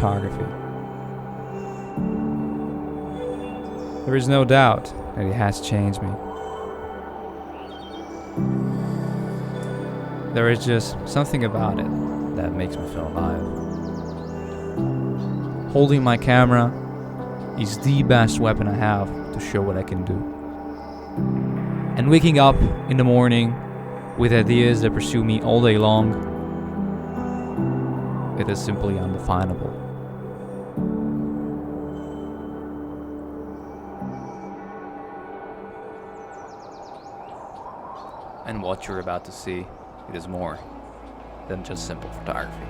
photography. There is no doubt that it has changed me. There is just something about it that makes me feel alive. Holding my camera is the best weapon I have to show what I can do. And waking up in the morning with ideas that pursue me all day long, it is simply undefinable. And what you're about to see, it is more than just simple photography.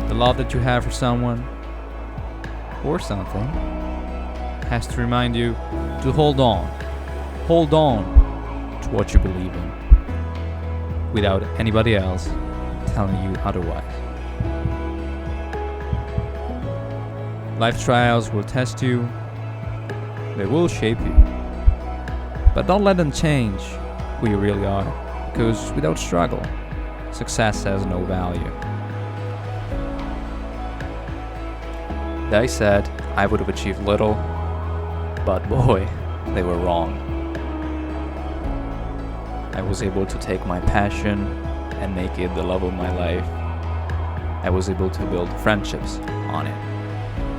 The love that you have for someone or something has to remind you to hold on to what you believe in, without anybody else telling you otherwise. Life trials will test you, they will shape you, but don't let them change who you really are, because without struggle, success has no value. They said I would have achieved little, but boy, they were wrong. I was able to take my passion and make it the love of my life. I was able to build friendships on it.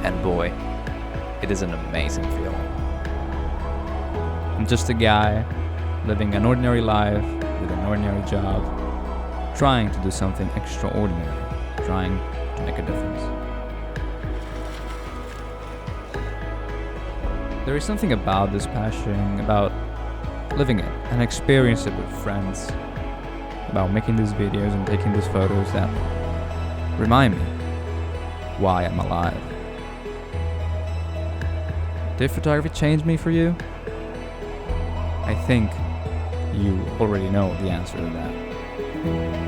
And boy, it is an amazing feeling. I'm just a guy living an ordinary life with an ordinary job, trying to do something extraordinary, trying to make a difference. There is something about this passion, about living it and experiencing it with friends, about making these videos and taking these photos that remind me why I'm alive. Did photography change me for you? I think you already know the answer to that.